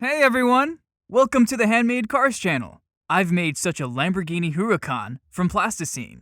Hey everyone! Welcome to the Handmade Cars channel. I've made such a Lamborghini Huracan from Plasticine.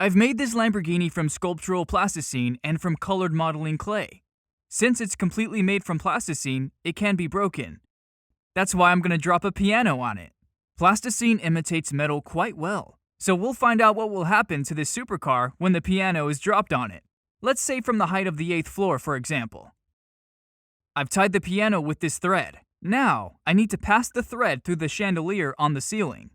I've made this Lamborghini from sculptural plasticine and from colored modeling clay. Since it's completely made from plasticine, it can be broken. That's why I'm going to drop a piano on it. Plasticine imitates metal quite well, so we'll find out what will happen to this supercar when the piano is dropped on it. Let's say from the height of the 8th floor, for example. I've tied the piano with this thread. Now, I need to pass the thread through the chandelier on the ceiling.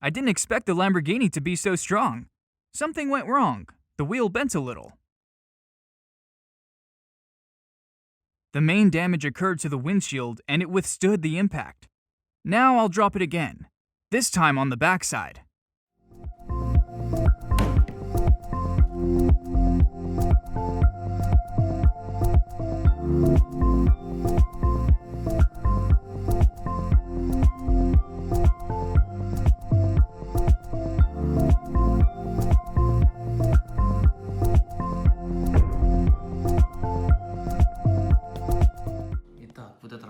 I didn't expect the Lamborghini to be so strong. Something went wrong. The wheel bent a little. The main damage occurred to the windshield and it withstood the impact. Now I'll drop it again, this time on the backside.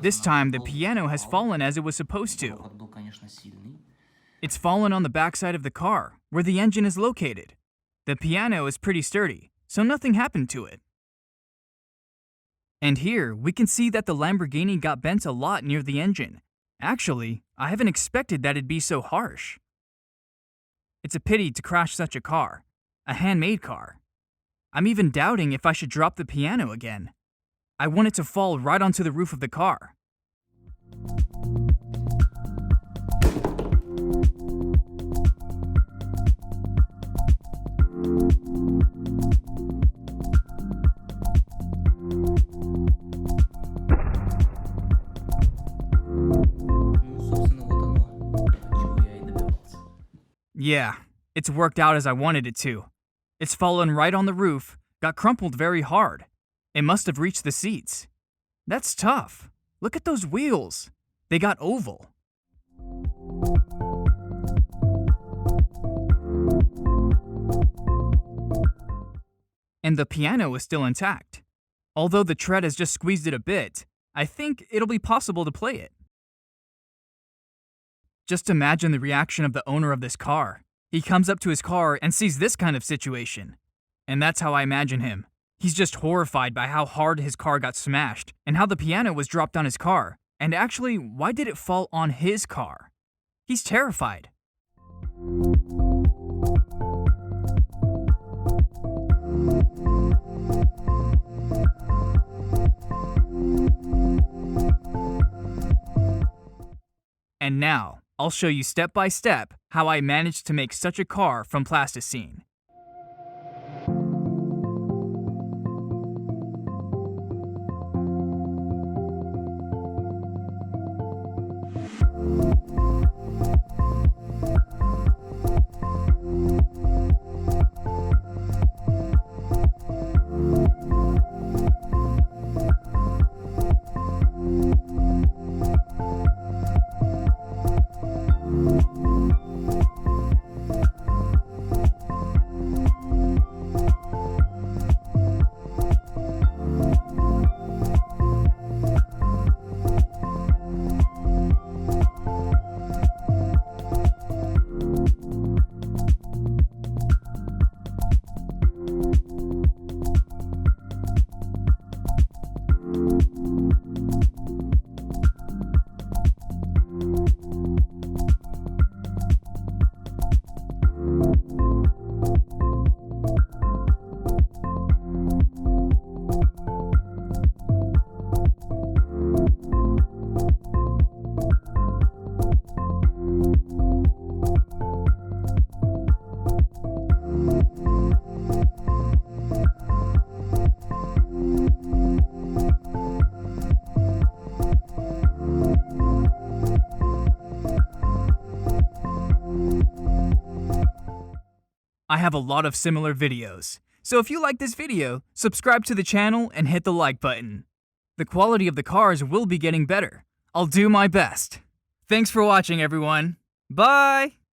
This time, the piano has fallen as it was supposed to. It's fallen on the backside of the car, where the engine is located. The piano is pretty sturdy, so nothing happened to it. And here, we can see that the Lamborghini got bent a lot near the engine. Actually, I haven't expected that it'd be so harsh. It's a pity to crash such a car, a handmade car. I'm even doubting if I should drop the piano again. I want it to fall right onto the roof of the car. Yeah, it's worked out as I wanted it to. It's fallen right on the roof, got crumpled very hard. It must have reached the seats. That's tough. Look at those wheels. They got oval. And the piano is still intact. Although the tread has just squeezed it a bit, I think it'll be possible to play it. Just imagine the reaction of the owner of this car. He comes up to his car and sees this kind of situation. And that's how I imagine him. He's just horrified by how hard his car got smashed and how the piano was dropped on his car. And actually, why did it fall on his car? He's terrified. And now, I'll show you step by step how I managed to make such a car from plasticine. I have a lot of similar videos. So if you like this video, subscribe to the channel and hit the like button. The quality of the cars will be getting better. I'll do my best. Thanks for watching, everyone. Bye!